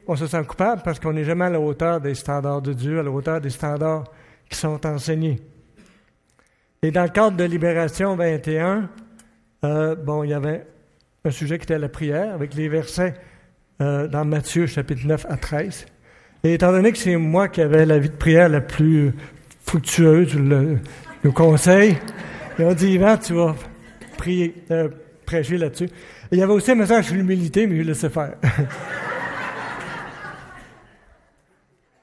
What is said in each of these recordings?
On se sent coupable parce qu'on n'est jamais à la hauteur des standards de Dieu, à la hauteur des standards qui sont enseignés. Et dans le cadre de Libération 21, il y avait un sujet qui était la prière, avec les versets dans Matthieu, chapitre 9 à 13. Et étant donné que c'est moi qui avais la vie de prière la plus fructueuse, le conseil, ils ont dit, Yvan, tu vas prêcher là-dessus. Et il y avait aussi un message sur l'humilité, mais je laissais faire.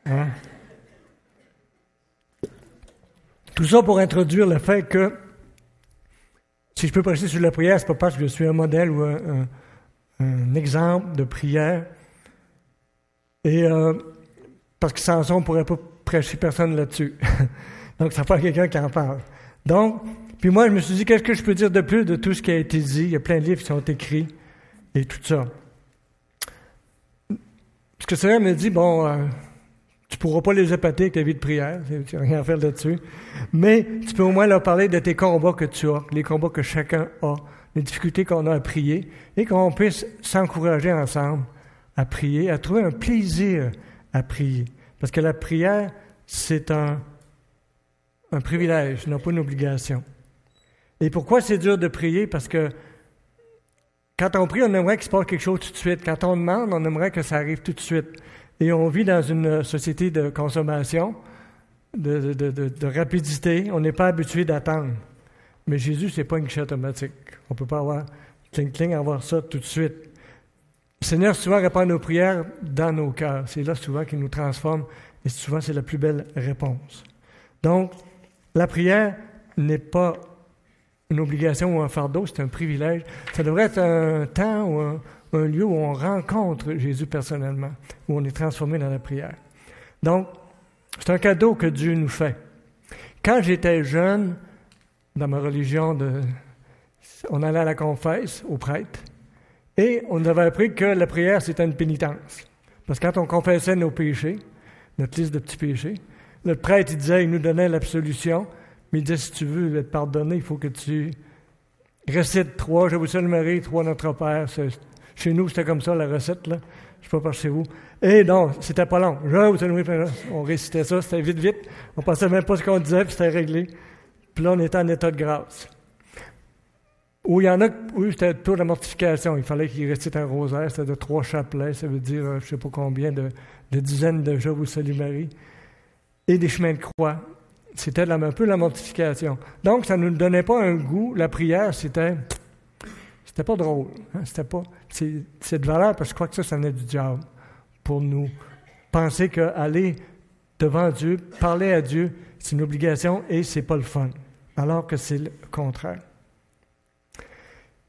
Hein? Tout ça pour introduire le fait que si je peux prêcher sur la prière, c'est pas parce que je suis un modèle ou un exemple de prière. Et parce que sans ça, on ne pourrait pas prêcher personne là-dessus. Donc, ça fait quelqu'un qui en parle. Donc, puis moi, je me suis dit, qu'est-ce que je peux dire de plus de tout ce qui a été dit? Il y a plein de livres qui sont écrits et tout ça. Parce que Seigneur me dit, tu ne pourras pas les épater avec ta vie de prière, tu n'as rien à faire là-dessus, mais tu peux au moins leur parler de tes combats que tu as, les combats que chacun a, les difficultés qu'on a à prier, et qu'on puisse s'encourager ensemble à prier, à trouver un plaisir à prier. Parce que la prière, c'est un privilège, non pas une obligation. Et pourquoi c'est dur de prier? Parce que quand on prie, on aimerait qu'il se passe quelque chose tout de suite. Quand on demande, on aimerait que ça arrive tout de suite. Et on vit dans une société de consommation, de rapidité. On n'est pas habitué d'attendre. Mais Jésus, c'est pas une guichet automatique. On ne peut pas avoir cling-cling, avoir ça tout de suite. Le Seigneur souvent répond à nos prières dans nos cœurs. C'est là souvent qu'il nous transforme et souvent c'est la plus belle réponse. Donc, la prière n'est pas une obligation ou un fardeau, c'est un privilège. Ça devrait être un temps ou un lieu où on rencontre Jésus personnellement, où on est transformé dans la prière. Donc, c'est un cadeau que Dieu nous fait. Quand j'étais jeune, dans ma religion, on allait à la confesse, au prêtre, et on nous avait appris que la prière, c'était une pénitence. Parce que quand on confessait nos péchés, notre liste de petits péchés, le prêtre, il nous donnait l'absolution, mais il disait, si tu veux être pardonné, il faut que tu récites 3, Je vous salue Marie, 3 Notre Père. Chez nous, c'était comme ça, la recette, là. Je ne sais pas par chez vous. Et non, c'était pas long. Je vous salue Marie, on récitait ça, c'était vite. On ne pensait même pas ce qu'on disait, puis c'était réglé. Puis là, on était en état de grâce. Où il y en a, oui, c'était le tour de la mortification. Il fallait qu'ils récitent un rosaire, c'était de 3 chapelets, ça veut dire, je ne sais pas combien, de dizaines de Je vous salue Marie. Et des chemins de croix. C'était un peu la mortification. Donc, ça ne nous donnait pas un goût. La prière, c'était pas drôle. Hein? C'est de valeur, parce que je crois que ça venait du diable. Pour nous penser qu'aller devant Dieu, parler à Dieu, c'est une obligation et c'est pas le fun. Alors que c'est le contraire.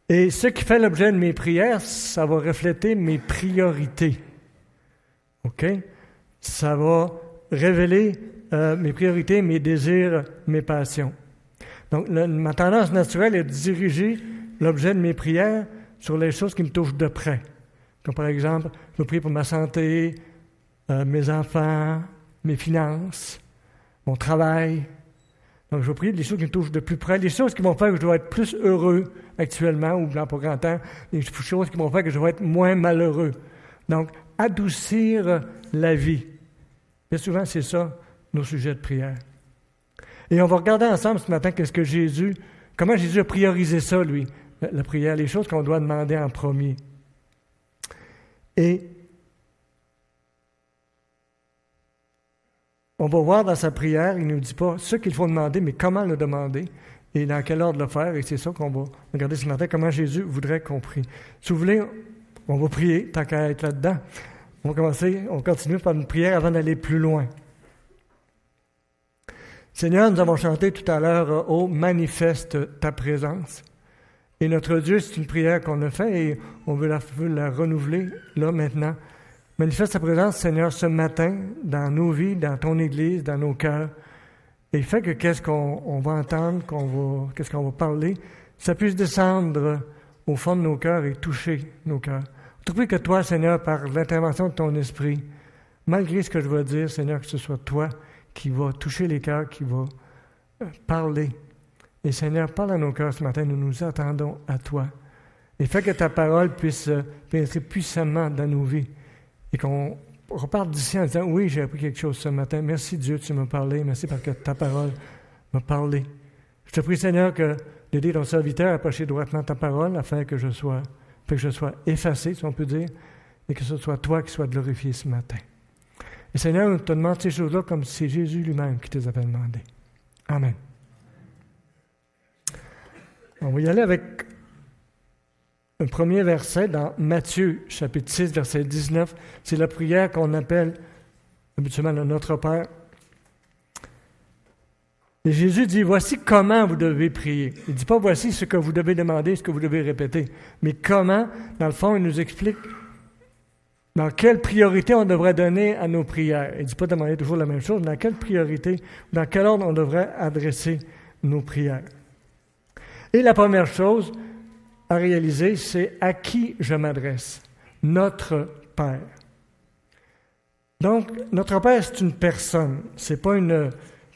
Et ce qui fait l'objet de mes prières, ça va refléter mes priorités. OK? Ça va révéler mes priorités, mes désirs, mes passions. Donc, ma tendance naturelle est de diriger l'objet de mes prières sur les choses qui me touchent de près. Comme par exemple, je veux prier pour ma santé, mes enfants, mes finances, mon travail. Donc, je veux prier des choses qui me touchent de plus près, les choses qui vont faire que je dois être plus heureux actuellement ou dans pas grand temps, les choses qui vont faire que je vais être moins malheureux. Donc, adoucir la vie. Bien souvent, c'est ça, nos sujets de prière. Et on va regarder ensemble ce matin comment Jésus a priorisé ça, lui, la prière, les choses qu'on doit demander en premier. Et on va voir dans sa prière, il ne nous dit pas ce qu'il faut demander, mais comment le demander et dans quel ordre le faire. Et c'est ça qu'on va regarder ce matin, comment Jésus voudrait qu'on prie. Si vous voulez, on va prier, tant qu'à être là-dedans. On continue par une prière avant d'aller plus loin. Seigneur, nous avons chanté tout à l'heure « Oh, manifeste ta présence ». Et notre Dieu, c'est une prière qu'on a faite et on veut la renouveler là maintenant. Manifeste ta présence, Seigneur, ce matin, dans nos vies, dans ton Église, dans nos cœurs. Et fait que qu'est-ce qu'on va entendre, qu'est-ce qu'on va parler, ça puisse descendre au fond de nos cœurs et toucher nos cœurs. Je prie que toi, Seigneur, par l'intervention de ton Esprit, malgré ce que je vais dire, Seigneur, que ce soit toi qui va toucher les cœurs, qui va parler. Et Seigneur, parle à nos cœurs ce matin, nous nous attendons à toi. Et fais que ta parole puisse pénétrer puissamment dans nos vies et qu'on reparte d'ici en disant, oui, j'ai appris quelque chose ce matin. Merci Dieu, tu m'as parlé. Merci parce que ta parole m'a parlé. Je te prie, Seigneur, d'aider ton serviteur à approcher droitement ta parole afin que je sois effacé, si on peut dire, et que ce soit toi qui sois glorifié ce matin. Et Seigneur, on te demande ces choses-là comme si c'est Jésus lui-même qui te les avait demandées. Amen. On va y aller avec un premier verset dans Matthieu, chapitre 6, verset 19. C'est la prière qu'on appelle habituellement le Notre Père. Et Jésus dit, voici comment vous devez prier. Il ne dit pas, voici ce que vous devez demander, ce que vous devez répéter. Mais comment, dans le fond, il nous explique dans quelle priorité on devrait donner à nos prières. Il ne dit pas demander toujours la même chose, mais dans quelle priorité, dans quel ordre on devrait adresser nos prières. Et la première chose à réaliser, c'est à qui je m'adresse. Notre Père. Donc, notre Père, c'est une personne. Ce n'est pas une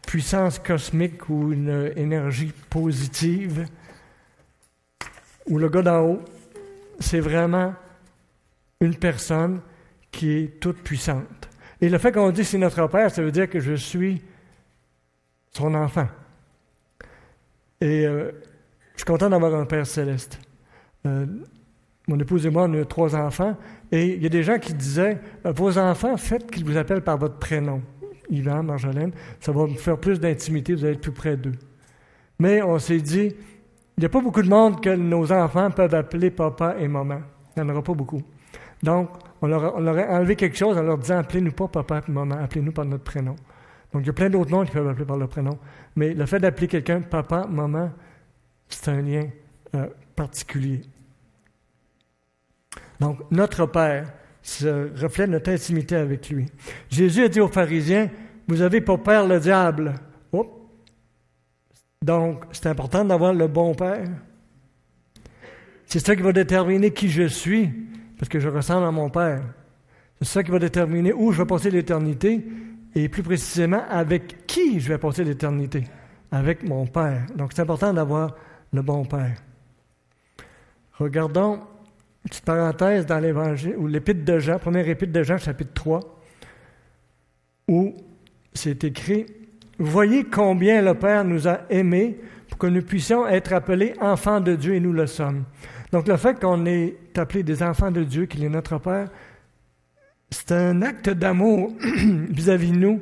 puissance cosmique ou une énergie positive ou le gars d'en haut. C'est vraiment une personne qui est toute puissante. Et le fait qu'on dit c'est notre Père, ça veut dire que je suis son enfant. Et je suis content d'avoir un Père céleste. Mon épouse et moi, on a 3 enfants, et il y a des gens qui disaient, vos enfants, faites qu'ils vous appellent par votre prénom. Yvan, Marjolaine, ça va vous faire plus d'intimité, vous allez être plus près d'eux. Mais on s'est dit, il n'y a pas beaucoup de monde que nos enfants peuvent appeler papa et maman. Il n'y en aura pas beaucoup. Donc, on leur a enlevé quelque chose en leur disant, appelez-nous pas papa et maman, appelez-nous par notre prénom. Donc, il y a plein d'autres noms qui peuvent appeler par leur prénom. Mais le fait d'appeler quelqu'un papa, maman, c'est un lien particulier. Donc, notre Père, ça reflète notre intimité avec lui. Jésus a dit aux pharisiens, vous avez pour père le diable. Oh. Donc, c'est important d'avoir le bon Père. C'est ça qui va déterminer qui je suis, parce que je ressemble à mon Père. C'est ça qui va déterminer où je vais passer l'éternité, et plus précisément, avec qui je vais passer l'éternité. Avec mon Père. Donc, c'est important d'avoir le bon Père. Regardons une petite parenthèse dans l'Évangile, ou l'Épître de Jean, première Épître de Jean, chapitre 3, où c'est écrit « Voyez combien le Père nous a aimés pour que nous puissions être appelés enfants de Dieu, et nous le sommes. » Donc, le fait qu'on est appelés des enfants de Dieu, qu'il est notre Père, c'est un acte d'amour vis-à-vis de nous.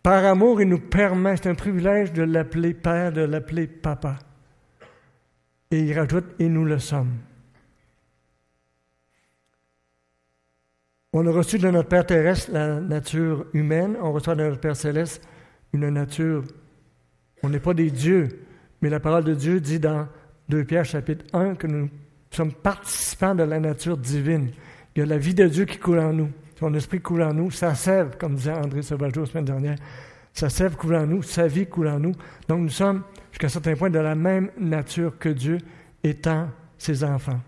Par amour, il nous permet, c'est un privilège de l'appeler Père, de l'appeler Papa. Et il rajoute « Et nous le sommes ». On a reçu de notre Père terrestre la nature humaine, on reçoit de notre Père céleste une nature. On n'est pas des dieux, mais la parole de Dieu dit dans 2 Pierre chapitre 1 que nous sommes participants de la nature divine. Il y a la vie de Dieu qui coule en nous. Son esprit coule en nous, sa sève, comme disait André Sauvageau la semaine dernière, sa sève coule en nous, sa vie coule en nous. Donc nous sommes, jusqu'à un certain point, de la même nature que Dieu, étant ses enfants.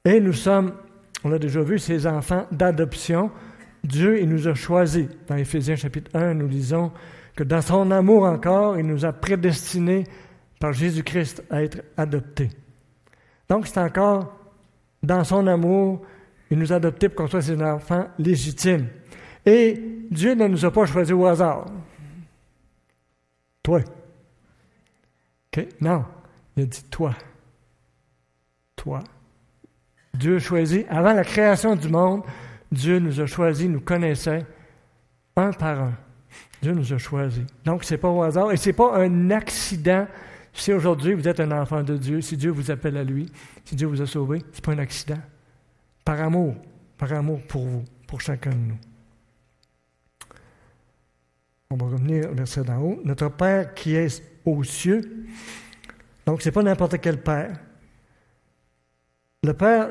Et nous sommes, on l'a déjà vu, ses enfants d'adoption. Dieu, il nous a choisis. Dans Éphésiens chapitre 1, nous lisons que dans son amour encore, il nous a prédestinés par Jésus-Christ à être adoptés. Donc, c'est encore dans son amour, il nous a adoptés pour qu'on soit ses enfants légitimes. Et Dieu ne nous a pas choisis au hasard. Toi. OK? Non. Il a dit toi. Toi. Dieu choisit, avant la création du monde, Dieu nous a choisis, nous connaissait un par un. Dieu nous a choisis. Donc, ce n'est pas au hasard et ce n'est pas un accident. Si aujourd'hui vous êtes un enfant de Dieu, si Dieu vous appelle à lui, si Dieu vous a sauvé, ce n'est pas un accident. Par amour pour vous, pour chacun de nous. On va revenir au verset d'en haut. Notre Père qui est aux cieux, donc ce n'est pas n'importe quel Père. Le Père,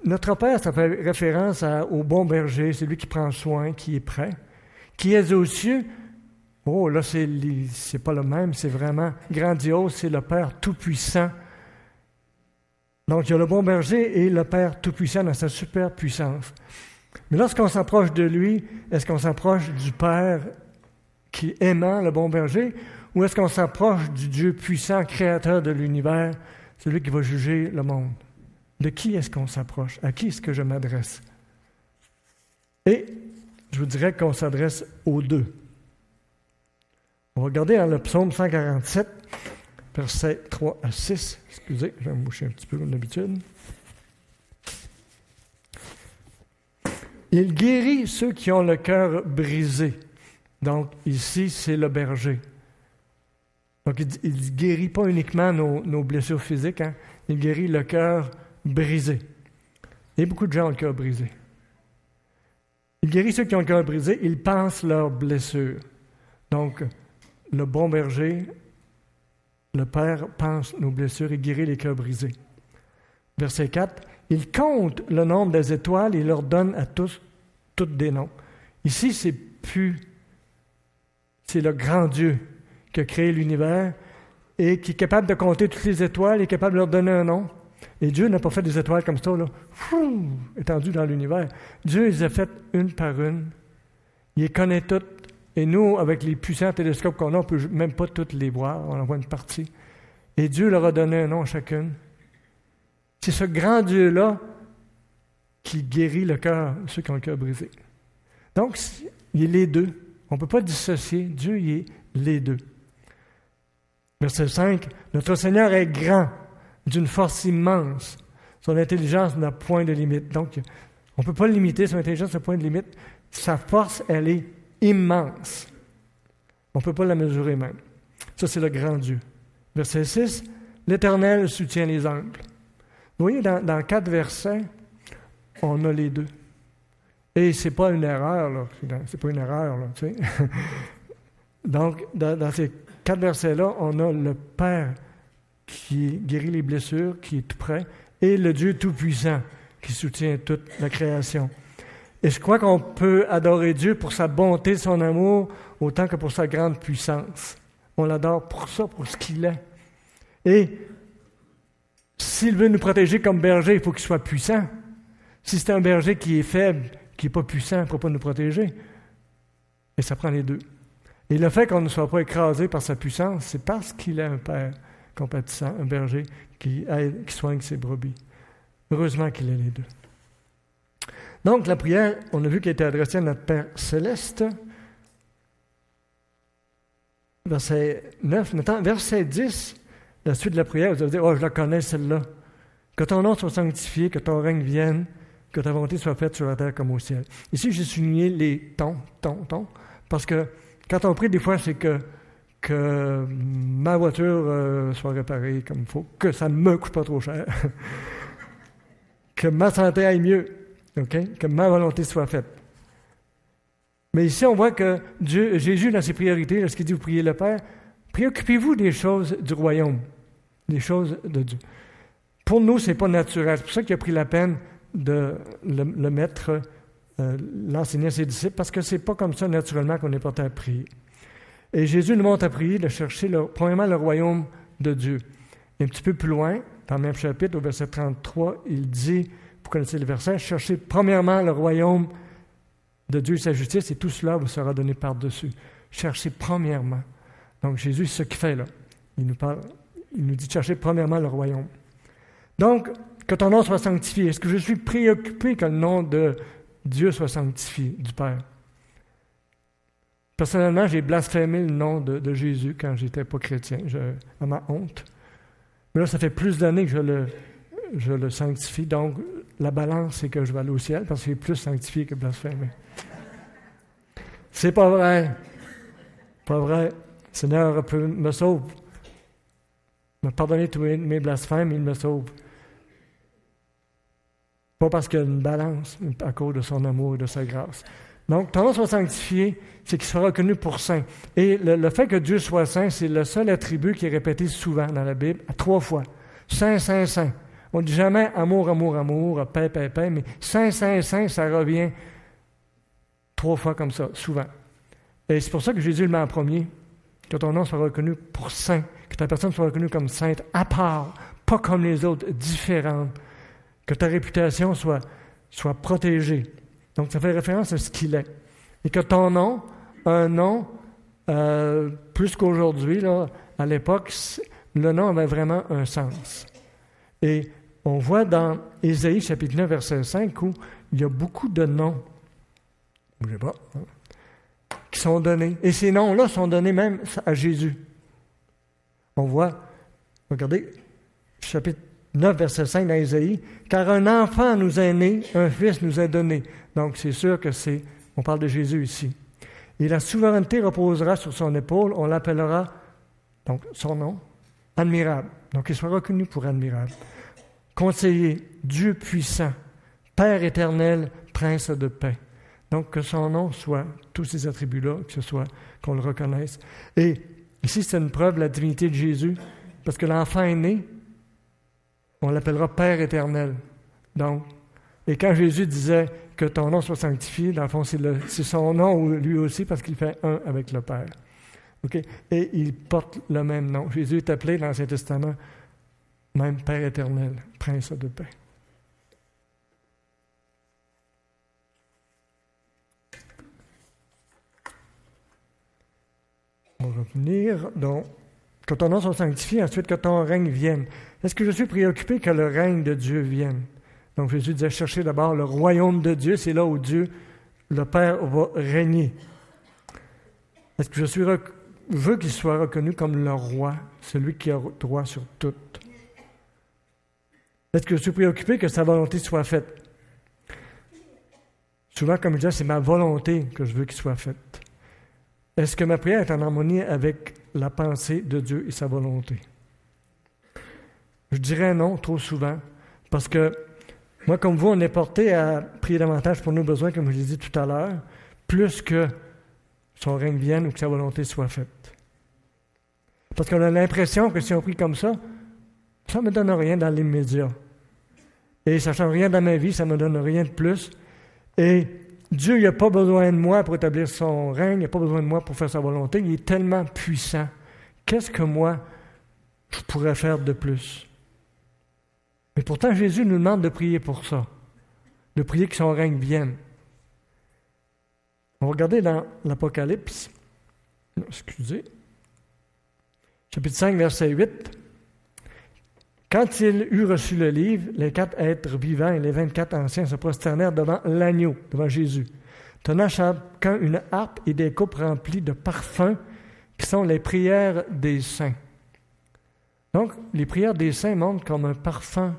notre Père, ça fait référence au bon berger, c'est lui qui prend soin, qui est prêt. Qui est aux cieux, oh là, c'est pas le même, c'est vraiment grandiose, c'est le Père Tout-Puissant. Donc, il y a le bon berger et le Père Tout-Puissant dans sa super puissance. Mais lorsqu'on s'approche de lui, est-ce qu'on s'approche du Père qui est aimant, le bon berger, ou est-ce qu'on s'approche du Dieu puissant, créateur de l'univers, celui qui va juger le monde? De qui est-ce qu'on s'approche? À qui est-ce que je m'adresse? Et je vous dirais qu'on s'adresse aux deux. On va regarder dans le psaume 147, versets 3 à 6. Excusez, je vais me boucher un petit peu comme d'habitude. Il guérit ceux qui ont le cœur brisé. Donc, ici, c'est le berger. Donc, il ne guérit pas uniquement nos blessures physiques, hein? Il guérit le cœur brisé. Il y a beaucoup de gens ont le cœur brisé. Il guérit ceux qui ont le cœur brisé, il pense leurs blessures. Donc, le bon berger, le Père, pense nos blessures et guérit les cœurs brisés. Verset 4, il compte le nombre des étoiles et leur donne à tous toutes des noms. Ici, c'est le grand Dieu qui a créé l'univers et qui est capable de compter toutes les étoiles, est capable de leur donner un nom. Et Dieu n'a pas fait des étoiles comme ça, là, étendues dans l'univers. Dieu les a faites une par une. Il les connaît toutes. Et nous, avec les puissants télescopes qu'on a, on ne peut même pas toutes les voir. On en voit une partie. Et Dieu leur a donné un nom à chacune. C'est ce grand Dieu-là qui guérit le cœur de ceux qui ont le cœur brisé. Donc, il est les deux. On ne peut pas dissocier. Dieu, il est les deux. Verset 5, « Notre Seigneur est grand, d'une force immense. Son intelligence n'a point de limite. » Donc, on ne peut pas limiter son intelligence n'a point de limite. Sa force, elle est immense. On ne peut pas la mesurer même. Ça, c'est le grand Dieu. Verset 6, « L'Éternel soutient les humbles. » Vous voyez, dans 4 versets, on a les deux. Et ce n'est pas une erreur, là. C'est pas une erreur, là, tu sais. Donc, dans ces 4 versets-là, on a le Père qui guérit les blessures, qui est tout près, et le Dieu tout-puissant qui soutient toute la création. Et je crois qu'on peut adorer Dieu pour sa bonté, son amour, autant que pour sa grande puissance. On l'adore pour ça, pour ce qu'il est. Et s'il veut nous protéger comme berger, il faut qu'il soit puissant. Si c'est un berger qui est faible, qui n'est pas puissant, il ne peut pas nous protéger. Et ça prend les deux. Et le fait qu'on ne soit pas écrasé par sa puissance, c'est parce qu'il est un père compatissant, un berger qui aide, qui soigne ses brebis. Heureusement qu'il est les deux. Donc, la prière, on a vu qu'elle était adressée à notre Père céleste. Verset 9. Maintenant, verset 10, la suite de la prière, vous allez dire, « Oh, je la connais, celle-là. Que ton nom soit sanctifié, que ton règne vienne, que ta volonté soit faite sur la terre comme au ciel. » Ici, j'ai souligné les tons, parce que quand on prie, des fois, c'est que ma voiture soit réparée comme il faut, que ça ne me coûte pas trop cher, que ma santé aille mieux, okay? Que ma volonté soit faite. Mais ici, on voit que Jésus, dans ses priorités, lorsqu'il dit « Vous priez le Père », préoccupez-vous des choses du royaume, des choses de Dieu. Pour nous, ce n'est pas naturel. C'est pour ça qu'il a pris la peine de le mettre, l'enseigner à ses disciples, parce que ce n'est pas comme ça naturellement qu'on est porté à prier. Et Jésus nous montre à prier de chercher, premièrement, le royaume de Dieu. Et un petit peu plus loin, dans le même chapitre, au verset 33, il dit, vous connaissez le verset, « Cherchez premièrement le royaume de Dieu et sa justice, et tout cela vous sera donné par-dessus. » Cherchez premièrement. Donc Jésus, c'est ce qu'il fait là. Il nous dit de chercher premièrement le royaume. Donc, que ton nom soit sanctifié. Est-ce que je suis préoccupé que le nom de Dieu soit sanctifié, du Père? Personnellement, j'ai blasphémé le nom de Jésus quand je n'étais pas chrétien, à ma honte. Mais là, ça fait plus d'années que je le sanctifie. Donc, la balance, c'est que je vais aller au ciel parce qu'il est plus sanctifié que blasphémé. C'est pas vrai. Pas vrai. Le Seigneur me sauve. Il m'a pardonné tous mes blasphèmes, il me sauve. Pas parce qu'il y a une balance, mais à cause de son amour et de sa grâce. Donc, ton nom soit sanctifié, c'est qu'il sera reconnu pour saint. Et le fait que Dieu soit saint, c'est le seul attribut qui est répété souvent dans la Bible, à 3 fois. Saint, saint, saint. On ne dit jamais amour, amour, amour, paix, paix, paix, mais saint, saint, saint, ça revient 3 fois comme ça, souvent. Et c'est pour ça que Jésus le met en premier, que ton nom soit reconnu pour saint, que ta personne soit reconnue comme sainte, à part, pas comme les autres, différente, que ta réputation soit protégée. Donc, ça fait référence à ce qu'il est. Et que ton nom, un nom, plus qu'aujourd'hui, là, à l'époque, le nom avait vraiment un sens. Et on voit dans Ésaïe, chapitre 9, verset 5, où il y a beaucoup de noms bougez pas, qui sont donnés. Et ces noms-là sont donnés même à Jésus. On voit, regardez, chapitre 9, verset 5 dans Isaïe, « Car un enfant nous est né, un fils nous est donné. » Donc, c'est sûr que on parle de Jésus ici. « Et la souveraineté reposera sur son épaule, on l'appellera, donc son nom, admirable. » Donc, il sera reconnu pour admirable. « Conseiller, Dieu puissant, Père éternel, Prince de paix. » Donc, que son nom soit, tous ces attributs-là, que ce soit, qu'on le reconnaisse. Et ici, c'est une preuve de la divinité de Jésus, parce que l'enfant est né, on l'appellera Père éternel. Donc, et quand Jésus disait que ton nom soit sanctifié, dans le fond, c'est son nom lui aussi, parce qu'il fait un avec le Père. Okay? Et il porte le même nom. Jésus est appelé dans l'Ancien Testament même Père éternel, Prince de paix. On va revenir. Donc, que ton nom soit sanctifié, ensuite que ton règne vienne. Est-ce que je suis préoccupé que le règne de Dieu vienne? Donc Jésus disait, cherchez d'abord le royaume de Dieu, c'est là où Dieu, le Père, va régner. Est-ce que je veux qu'il soit reconnu comme le roi, celui qui a droit sur tout? Est-ce que je suis préoccupé que sa volonté soit faite? Souvent, comme je disais, c'est ma volonté que je veux qu'il soit faite. Est-ce que ma prière est en harmonie avec la pensée de Dieu et sa volonté? Je dirais non, trop souvent, parce que moi, comme vous, on est porté à prier davantage pour nos besoins, comme je l'ai dit tout à l'heure, plus que son règne vienne ou que sa volonté soit faite. Parce qu'on a l'impression que si on prie comme ça ne me donne rien dans l'immédiat. Et ça ne change rien dans ma vie, ça ne me donne rien de plus. Et Dieu, il n'a pas besoin de moi pour établir son règne, il n'a pas besoin de moi pour faire sa volonté. Il est tellement puissant. Qu'est-ce que moi, je pourrais faire de plus? Mais pourtant, Jésus nous demande de prier pour ça, de prier que son règne vienne. On va regarder dans l'Apocalypse, chapitre 5, verset 8. « Quand il eut reçu le livre, les 4 êtres vivants et les 24 anciens se prosternèrent devant l'agneau, devant Jésus, tenant chacun une harpe et des coupes remplies de parfums, qui sont les prières des saints. » Donc, les prières des saints montrent comme un parfum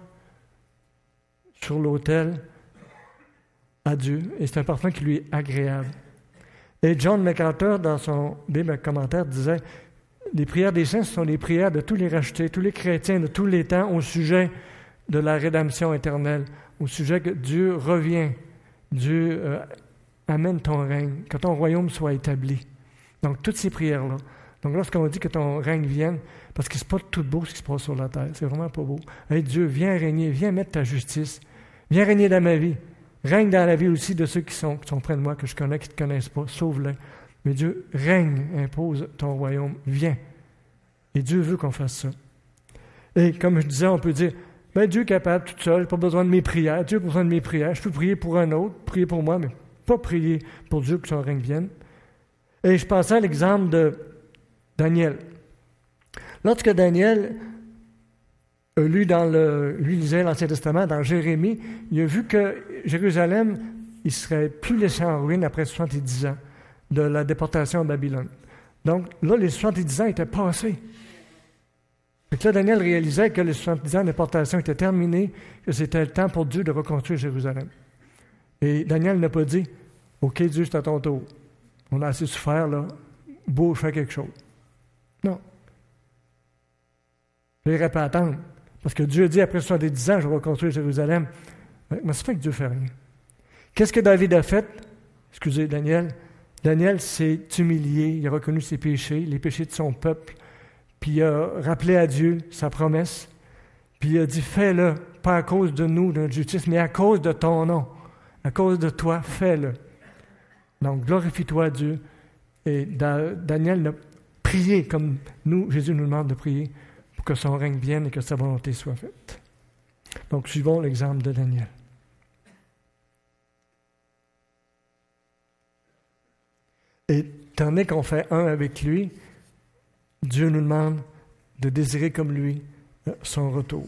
sur l'autel à Dieu, et c'est un parfum qui lui est agréable. Et John MacArthur, dans son Bible commentaire, disait « Les prières des saints, ce sont les prières de tous les rachetés, tous les chrétiens de tous les temps au sujet de la rédemption éternelle, au sujet que Dieu revient, Dieu amène ton règne, que ton royaume soit établi. » Donc, toutes ces prières-là. Donc, lorsqu'on dit que ton règne vienne, parce que c'est pas tout beau ce qui se passe sur la terre, c'est vraiment pas beau. Hey, Dieu, viens régner, viens mettre ta justice, viens régner dans ma vie. Règne dans la vie aussi de ceux qui sont près de moi, que je connais, qui ne te connaissent pas, sauve-les. Mais Dieu règne, impose ton royaume, viens. Et Dieu veut qu'on fasse ça. Et comme je disais, on peut dire, Dieu est capable tout seul, pas besoin de mes prières, Dieu a besoin de mes prières, je peux prier pour un autre, prier pour moi, mais pas prier pour Dieu que son règne vienne. Et je pensais à l'exemple de Daniel. Lorsque Daniel lisait l'Ancien Testament dans Jérémie, il a vu que Jérusalem, il ne serait plus laissé en ruine après 70 ans de la déportation à Babylone. Donc là, les 70 ans étaient passés. Et là, Daniel réalisait que les 70 ans de déportation étaient terminés, que c'était le temps pour Dieu de reconstruire Jérusalem. Et Daniel n'a pas dit, « OK, Dieu, c'est à ton tour. On a assez souffert, là. Beau, je fais quelque chose. » Non. Je n'irai pas attendre. Parce que Dieu dit, après 70 ans, je vais reconstruire Jérusalem. Mais ça fait que Dieu ne fait rien. Qu'est-ce que David a fait? Excusez, Daniel. Daniel s'est humilié, il a reconnu ses péchés, les péchés de son peuple, puis il a rappelé à Dieu sa promesse, puis il a dit, fais-le, pas à cause de nous, de notre justice, mais à cause de ton nom. À cause de toi, fais-le. Donc, glorifie-toi, Dieu. Et Daniel a prié comme nous, Jésus nous demande de prier, pour que son règne vienne et que sa volonté soit faite. Donc, suivons l'exemple de Daniel. Et étant donné qu'on fait un avec lui, Dieu nous demande de désirer comme lui son retour.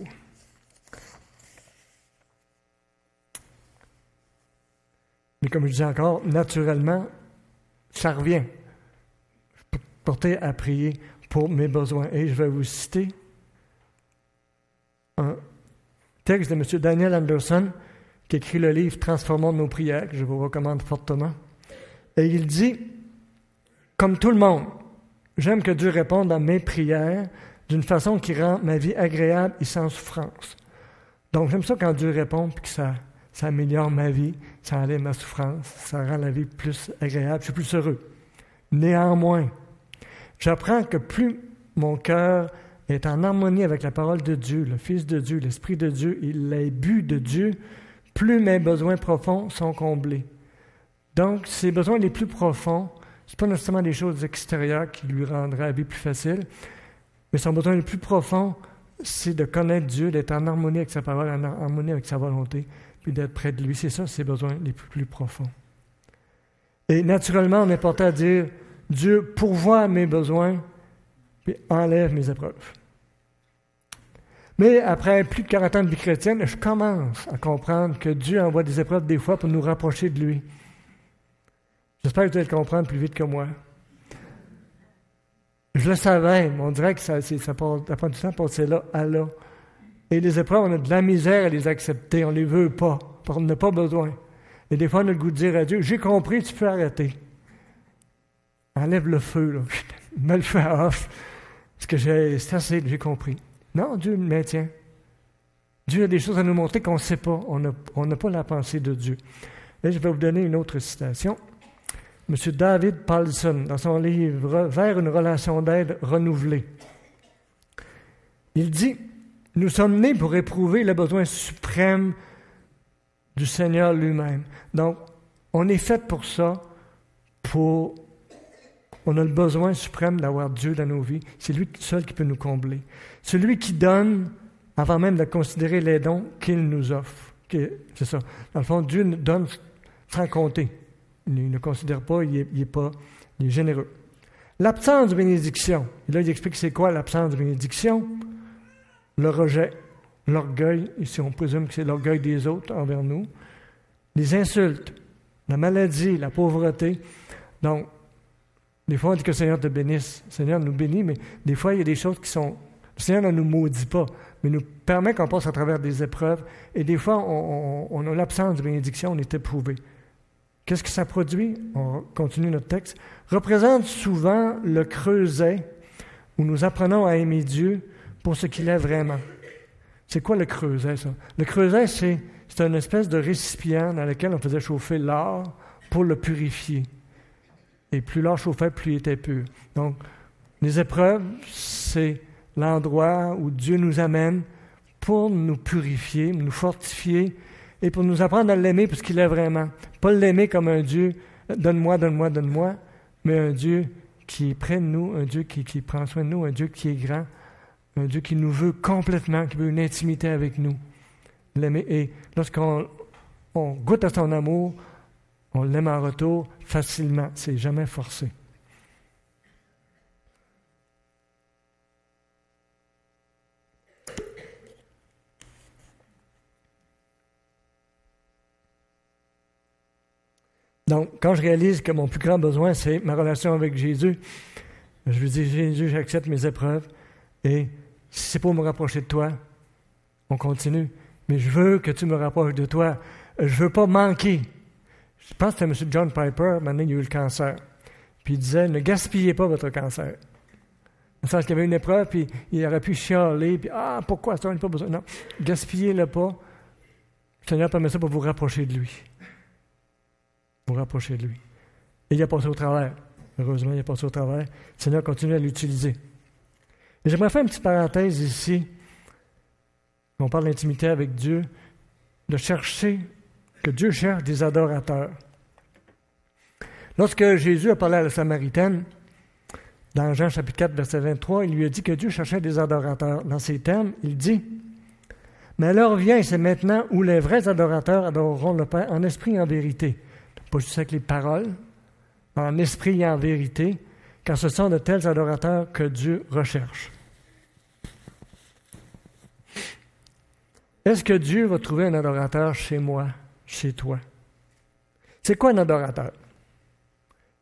Mais comme je dis encore, naturellement, ça revient. Je peux porter à prier pour mes besoins. Et je vais vous citer un texte de M. Daniel Anderson qui écrit le livre « Transformons nos prières », que je vous recommande fortement. Et il dit, « Comme tout le monde, j'aime que Dieu réponde à mes prières d'une façon qui rend ma vie agréable et sans souffrance. » Donc, j'aime ça quand Dieu répond et que ça améliore ma vie, ça enlève ma souffrance, ça rend la vie plus agréable, je suis plus heureux. Néanmoins, j'apprends que plus mon cœur est en harmonie avec la parole de Dieu, le Fils de Dieu, l'Esprit de Dieu et les buts de Dieu, plus mes besoins profonds sont comblés. Donc, ces besoins les plus profonds, ce n'est pas nécessairement des choses extérieures qui lui rendraient la vie plus facile, mais son besoin le plus profond, c'est de connaître Dieu, d'être en harmonie avec sa parole, en harmonie avec sa volonté, puis d'être près de lui. C'est ça, ses besoins les plus profonds. Et naturellement, on est porté à dire, Dieu pourvoit mes besoins, puis enlève mes épreuves. Mais après plus de 40 ans de vie chrétienne, je commence à comprendre que Dieu envoie des épreuves des fois pour nous rapprocher de lui. J'espère que vous allez le comprendre plus vite que moi. Je le savais, mais on dirait que ça prend du temps à passer là à là. Et les épreuves, on a de la misère à les accepter, on ne les veut pas, parce qu'on n'a pas besoin. Et des fois, on a le goût de dire à Dieu, « J'ai compris, tu peux arrêter. Enlève le feu, là. Mets le feu à off. Parce que c'est assez, j'ai compris. » Non, Dieu le maintient. Dieu a des choses à nous montrer qu'on ne sait pas. On n'a pas la pensée de Dieu. Et je vais vous donner une autre citation. M. David Paulson, dans son livre « Vers une relation d'aide renouvelée », il dit « Nous sommes nés pour éprouver le besoin suprême du Seigneur lui-même. » Donc, on est fait pour ça, on a le besoin suprême d'avoir Dieu dans nos vies. C'est lui seul qui peut nous combler. Celui qui donne, avant même de considérer les dons qu'il nous offre. C'est ça. Dans le fond, Dieu nous donne sans compter. Il ne considère pas, il est généreux. L'absence de bénédiction. Et là, il explique c'est quoi l'absence de bénédiction? Le rejet, l'orgueil, et si on présume que c'est l'orgueil des autres envers nous, les insultes, la maladie, la pauvreté. Donc, des fois, on dit que le Seigneur te bénisse. Le Seigneur nous bénit, mais des fois, il y a des choses qui sont... Le Seigneur ne nous maudit pas, mais nous permet qu'on passe à travers des épreuves. Et des fois, on a l'absence de bénédiction, on est éprouvé. Qu'est-ce que ça produit? On continue notre texte. Représente souvent le creuset où nous apprenons à aimer Dieu pour ce qu'il est vraiment. C'est quoi le creuset, ça? Le creuset, c'est une espèce de récipient dans lequel on faisait chauffer l'or pour le purifier. Et plus l'or chauffait, plus il était pur. Donc, les épreuves, c'est l'endroit où Dieu nous amène pour nous purifier, nous fortifier et pour nous apprendre à l'aimer parce qu'il est vraiment. Pas l'aimer comme un Dieu, donne-moi, donne-moi, donne-moi, mais un Dieu qui est près de nous, un Dieu qui prend soin de nous, un Dieu qui est grand, un Dieu qui nous veut complètement, qui veut une intimité avec nous. L'aimer. Et lorsqu'on goûte à son amour, on l'aime en retour facilement. C'est jamais forcé. Donc, quand je réalise que mon plus grand besoin, c'est ma relation avec Jésus, je lui dis, Jésus, j'accepte mes épreuves, et si c'est pour me rapprocher de toi, on continue. Mais je veux que tu me rapproches de toi. Je ne veux pas manquer. Je pense que c'était M. John Piper, maintenant il a eu le cancer. Puis il disait, ne gaspillez pas votre cancer. Dans le sens qu'il y avait une épreuve, puis il aurait pu chialer, puis pourquoi ça, on n'a pas besoin. Non, gaspillez-le pas. Le Seigneur permet ça pour vous rapprocher de lui. Vous rapprocher de lui. Et il a passé au travers. Heureusement, il a passé au travers. Le Seigneur continue à l'utiliser. Et j'aimerais faire une petite parenthèse ici. On parle d'intimité avec Dieu, de chercher, que Dieu cherche des adorateurs. Lorsque Jésus a parlé à la Samaritaine, dans Jean chapitre 4, verset 23, il lui a dit que Dieu cherchait des adorateurs. Dans ces termes, il dit « Mais l'heure vient, c'est maintenant où les vrais adorateurs adoreront le Père en esprit et en vérité. » Pas juste avec les paroles, en esprit et en vérité, car ce sont de tels adorateurs que Dieu recherche. Est-ce que Dieu va trouver un adorateur chez moi, chez toi? C'est quoi un adorateur?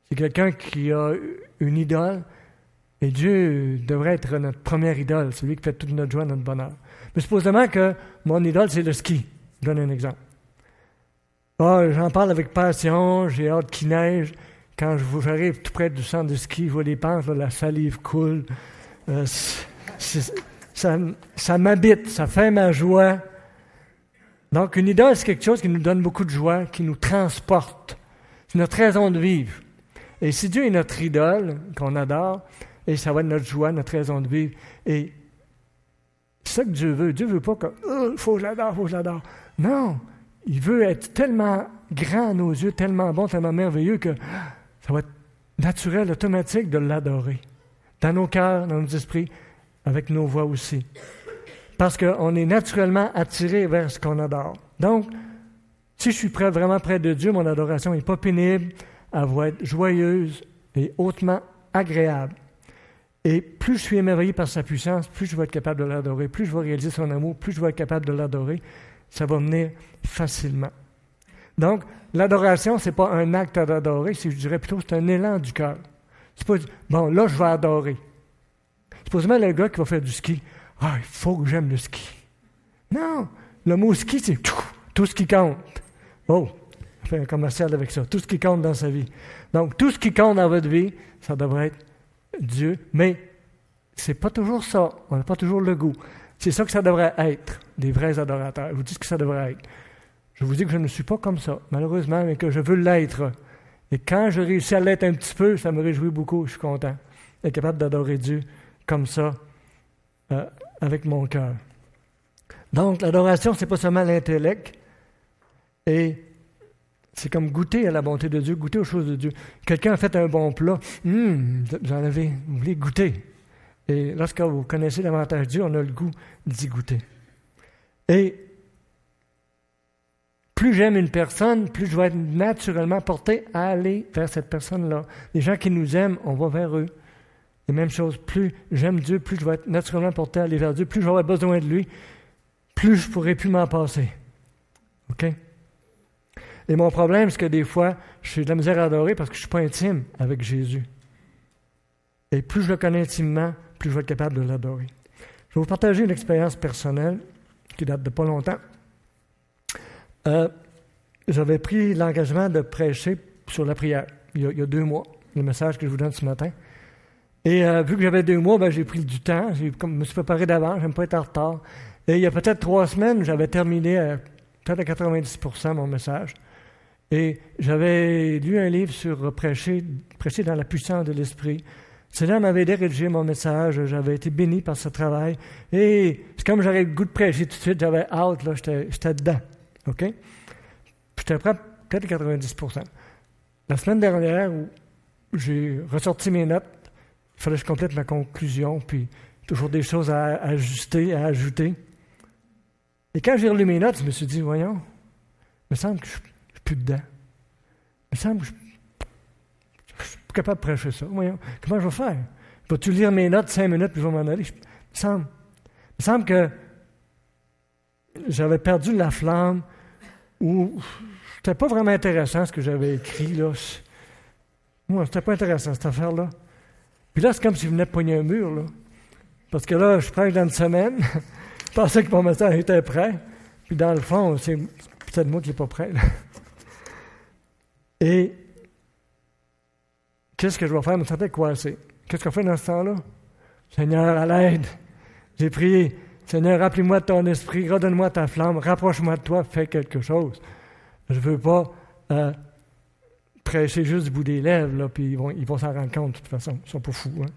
C'est quelqu'un qui a une idole, et Dieu devrait être notre première idole, celui qui fait toute notre joie, notre bonheur. Mais supposément que mon idole, c'est le ski. Je donne un exemple. J'en parle avec passion, j'ai hâte qu'il neige. Quand j'arrive tout près du centre de ski, je vois les pentes, là, la salive coule. Ça m'habite, ça fait ma joie. Donc, une idole, c'est quelque chose qui nous donne beaucoup de joie, qui nous transporte. C'est notre raison de vivre. Et si Dieu est notre idole, qu'on adore, et ça va être notre joie, notre raison de vivre, et c'est ça que Dieu veut. Dieu ne veut pas que « faut que je l'adore ». Non, il veut être tellement grand à nos yeux, tellement bon, tellement merveilleux que ça va être naturel, automatique de l'adorer. Dans nos cœurs, dans nos esprits, avec nos voix aussi. Parce qu'on est naturellement attiré vers ce qu'on adore. Donc, si je suis vraiment près de Dieu, mon adoration n'est pas pénible, elle va être joyeuse et hautement agréable. Et plus je suis émerveillé par sa puissance, plus je vais être capable de l'adorer, plus je vais réaliser son amour, plus je vais être capable de l'adorer. Ça va venir facilement. Donc, l'adoration, ce n'est pas un acte d'adorer, je dirais plutôt c'est un élan du cœur. C'est pas, bon, là, je vais adorer. Supposément, le gars qui va faire du ski, il faut que j'aime le ski. Non, le mot ski, c'est tout ce qui compte. Oh, on fait un commercial avec ça. Tout ce qui compte dans sa vie. Donc, tout ce qui compte dans votre vie, ça devrait être Dieu, mais c'est pas toujours ça. On n'a pas toujours le goût. C'est ça que ça devrait être, des vrais adorateurs. Je vous dis ce que ça devrait être. Je vous dis que je ne suis pas comme ça, malheureusement, mais que je veux l'être. Et quand je réussis à l'être un petit peu, ça me réjouit beaucoup, je suis content. Être capable d'adorer Dieu comme ça, avec mon cœur. Donc, l'adoration, c'est pas seulement l'intellect, et c'est comme goûter à la bonté de Dieu, goûter aux choses de Dieu. Quelqu'un a fait un bon plat, vous voulez goûter. Et lorsque vous connaissez davantage Dieu, on a le goût d'y goûter. Et plus j'aime une personne, plus je vais être naturellement porté à aller vers cette personne-là. Les gens qui nous aiment, on va vers eux. Et même chose, plus j'aime Dieu, plus je vais être naturellement porté à aller vers Dieu, plus je vais avoir besoin de lui, plus je ne pourrai plus m'en passer. OK? Et mon problème, c'est que des fois, j'ai de la misère à adorer parce que je ne suis pas intime avec Jésus. Et plus je le connais intimement, plus je vais être capable de l'adorer. Je vais vous partager une expérience personnelle qui date de pas longtemps. J'avais pris l'engagement de prêcher sur la prière il y a 2 mois, le message que je vous donne ce matin. Et vu que j'avais 2 mois, j'ai pris du temps, je me suis préparé d'avance, je n'aime pas être en retard. Et il y a peut-être 3 semaines, j'avais terminé peut-être à 90% mon message. Et j'avais lu un livre sur prêcher dans la puissance de l'Esprit. Le Seigneur m'avait aidé à rédiger mon message, j'avais été béni par ce travail. Et c'est comme j'avais le goût de prêcher tout de suite, j'avais hâte, là, j'étais dedans. OK? J'étais prêt peut-être à 90%. La semaine dernière, où j'ai ressorti mes notes, il fallait que je complète ma conclusion, puis toujours des choses à ajuster, à ajouter. Et quand j'ai relu mes notes, je me suis dit, voyons, il me semble que je ne suis plus dedans. Il me semble que je ne suis pas capable de prêcher ça. Voyons, comment je vais faire? Vas-tu lire mes notes 5 minutes, puis je vais m'en aller? Il me semble que j'avais perdu la flamme, ou c'était pas vraiment intéressant ce que j'avais écrit, là. Moi, c'était pas intéressant, cette affaire-là. Puis là, c'est comme si je venais de pogner un mur, là. Parce que là, je prêche dans une semaine. Je pensais que mon message était prêt. Puis dans le fond, c'est peut-être moi qui n'ai pas prêt, là. Et qu'est-ce que je vais faire? Je me sentais coincé. Qu'est-ce qu'on fait dans ce temps-là? Seigneur, à l'aide. J'ai prié. Seigneur, remplis-moi de ton esprit, redonne-moi ta flamme, rapproche-moi de toi, fais quelque chose. Je ne veux pas prêcher juste du bout des lèvres, là, puis ils vont s'en rendre compte, de toute façon. Ils ne sont pas fous. Hein?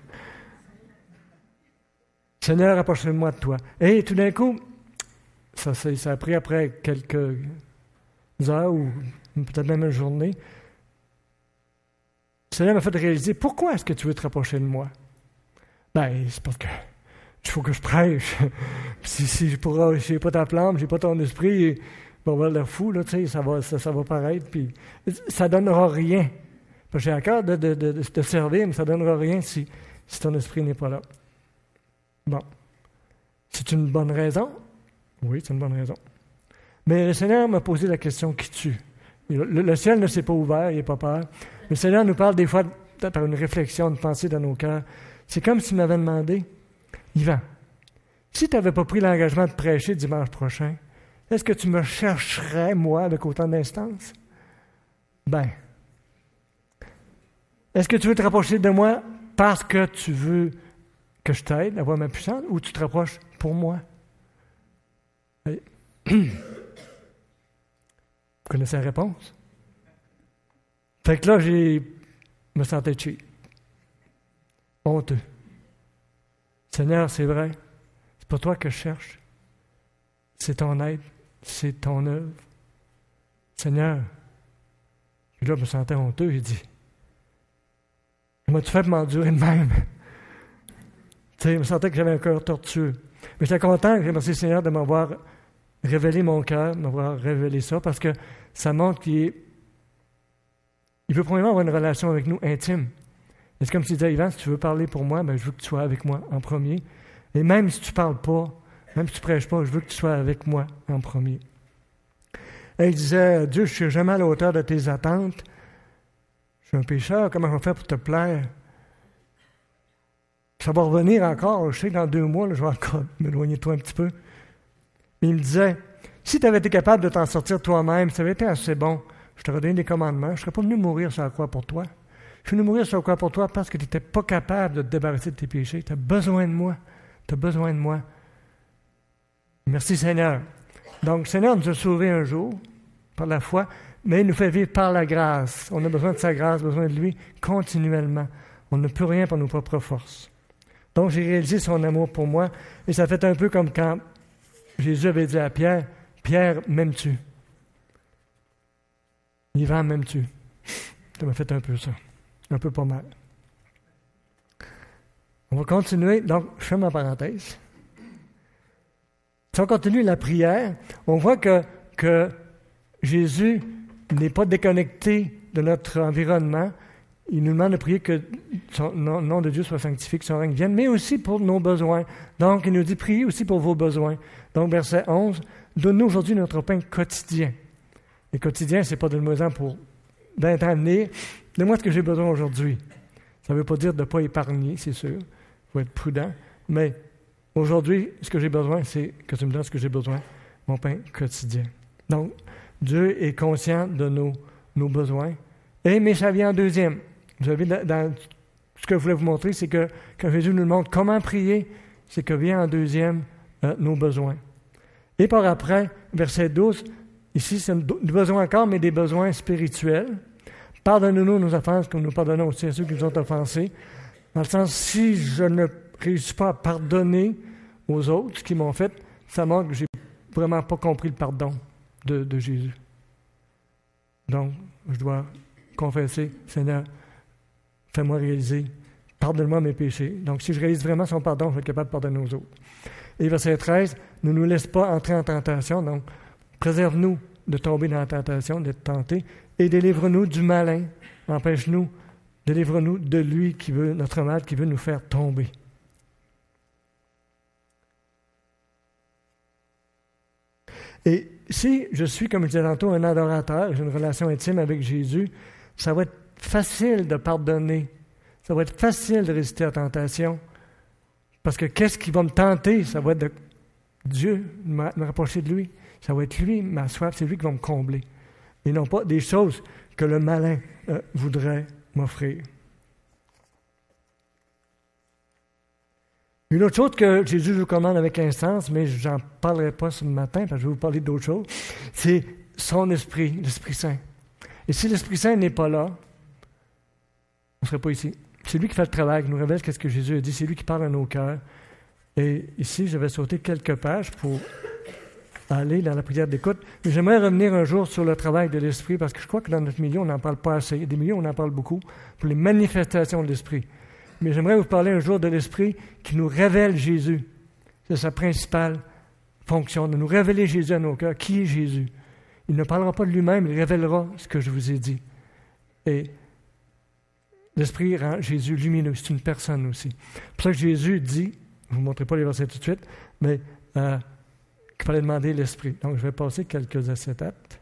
Seigneur, rapproche-moi de toi. Et tout d'un coup, ça a pris après quelques heures, ou peut-être même une journée, le Seigneur m'a fait réaliser, pourquoi est-ce que tu veux te rapprocher de moi? Ben, c'est parce que il faut que je prêche. si je n'ai pas ta flamme, je n'ai pas ton esprit, on va avoir l'air fou, là, tu sais, ça va paraître, puis ça ne donnera rien. Parce que j'ai à cœur de te servir, mais ça ne donnera rien si ton esprit n'est pas là. Bon. C'est une bonne raison? Oui, c'est une bonne raison. Mais le Seigneur m'a posé la question, qui tu? Le ciel ne s'est pas ouvert, il n'est pas peur. Le Seigneur nous parle des fois par une réflexion, une pensée dans nos cœurs. C'est comme s'il m'avait demandé, Yvan, si tu n'avais pas pris l'engagement de prêcher dimanche prochain, est-ce que tu me chercherais, moi, avec autant d'instance? Est-ce que tu veux te rapprocher de moi parce que tu veux que je t'aide à voir ma puissance ou tu te rapproches pour moi? Vous connaissez la réponse? Fait que là, je me sentais cheap. Honteux. Seigneur, c'est vrai, c'est pas toi que je cherche. C'est ton aide, c'est ton œuvre. Seigneur, puis là, je me sentais honteux, j'ai dit, comment tu fais pour m'endurer de même? Tu sais, je me sentais que j'avais un cœur tortueux. Mais j'étais content, j'ai remercié le Seigneur de m'avoir révélé mon cœur, de m'avoir révélé ça, parce que ça montre qu'il veut premièrement avoir une relation avec nous intime. Et c'est comme s'il disait, Yvan, si tu veux parler pour moi, je veux que tu sois avec moi en premier. Et même si tu ne parles pas, même si tu ne prêches pas, je veux que tu sois avec moi en premier. Et il disait, Dieu, je ne suis jamais à la hauteur de tes attentes. Je suis un pécheur, comment je vais faire pour te plaire? Ça va revenir encore. Je sais que dans 2 mois, là, je vais encore m'éloigner de toi un petit peu. Mais il me disait, si tu avais été capable de t'en sortir toi-même, ça avait été assez bon, je t'aurais donné des commandements, je ne serais pas venu mourir sur la croix pour toi. Je suis venu mourir sur la croix pour toi parce que tu n'étais pas capable de te débarrasser de tes péchés. Tu as besoin de moi. Tu as besoin de moi. Merci Seigneur. Donc, le Seigneur nous a sauvés un jour, par la foi, mais il nous fait vivre par la grâce. On a besoin de sa grâce, besoin de lui continuellement. On ne peut rien par nos propres forces. Donc, j'ai réalisé son amour pour moi, et ça fait un peu comme quand Jésus avait dit à Pierre, « Pierre, m'aimes-tu? » « Yvan, m'aimes-tu? » Ça m'a fait un peu ça. Un peu pas mal. On va continuer. Donc, je fais ma parenthèse. Si on continue la prière, on voit que Jésus n'est pas déconnecté de notre environnement. Il nous demande de prier que le nom de Dieu soit sanctifié, que son règne vienne, mais aussi pour nos besoins. Donc, il nous dit, priez aussi pour vos besoins. Donc, verset 11, « Donne-nous aujourd'hui notre pain quotidien. » Et quotidien, ce n'est pas de le pour d'un temps à venir. Donne-moi ce que j'ai besoin aujourd'hui. Ça ne veut pas dire de ne pas épargner, c'est sûr. Il faut être prudent. Mais aujourd'hui, ce que j'ai besoin, c'est que tu me donnes ce que j'ai besoin, mon pain quotidien. Donc, Dieu est conscient de nos besoins. Mais ça vient en deuxième. Vous avez dans ce que je voulais vous montrer, c'est que quand Jésus nous montre comment prier, c'est que vient en deuxième nos besoins. Et par après, verset 12, ici, c'est des besoins encore, mais des besoins spirituels. Pardonne-nous nos offenses comme nous pardonnons aussi à ceux qui nous ont offensés. Dans le sens, si je ne réussis pas à pardonner aux autres ce qu'ils m'ont fait, ça montre que je n'ai vraiment pas compris le pardon de Jésus. Donc, je dois confesser, Seigneur, fais-moi réaliser, pardonne-moi mes péchés. Donc, si je réalise vraiment son pardon, je vais être capable de pardonner aux autres. Et verset 13, ne nous laisse pas entrer en tentation, donc préserve-nous de tomber dans la tentation, d'être tentés, et délivre-nous du malin. Empêche-nous, délivre-nous de lui qui veut, notre mal, qui veut nous faire tomber. Et si je suis, comme je disais tantôt, un adorateur, j'ai une relation intime avec Jésus, ça va être facile de pardonner. Ça va être facile de résister à la tentation. Parce que qu'est-ce qui va me tenter? Ça va être de Dieu, me rapprocher de lui. Ça va être lui, ma soif, c'est lui qui va me combler. Et non pas des choses que le malin voudrait m'offrir. Une autre chose que Jésus nous commande avec instance, mais je n'en parlerai pas ce matin, parce que je vais vous parler d'autre chose, c'est son esprit, l'Esprit Saint. Et si l'Esprit Saint n'est pas là, on ne serait pas ici. C'est lui qui fait le travail, qui nous révèle ce que Jésus a dit, c'est lui qui parle à nos cœurs. Et ici, je vais sauter quelques pages pour aller dans la prière d'écoute. Mais j'aimerais revenir un jour sur le travail de l'Esprit, parce que je crois que dans notre milieu, on n'en parle pas assez. Il y a des milieux où on en parle beaucoup, pour les manifestations de l'Esprit. Mais j'aimerais vous parler un jour de l'Esprit qui nous révèle Jésus. C'est sa principale fonction, de nous révéler Jésus à nos cœurs. Qui est Jésus? Il ne parlera pas de lui-même, il révélera ce que je vous ai dit. Et l'Esprit rend Jésus lumineux, c'est une personne aussi. C'est pour ça que Jésus dit, je ne vous montrerai pas les versets tout de suite, mais qu'il fallait demander l'Esprit. Donc je vais passer quelques acétates.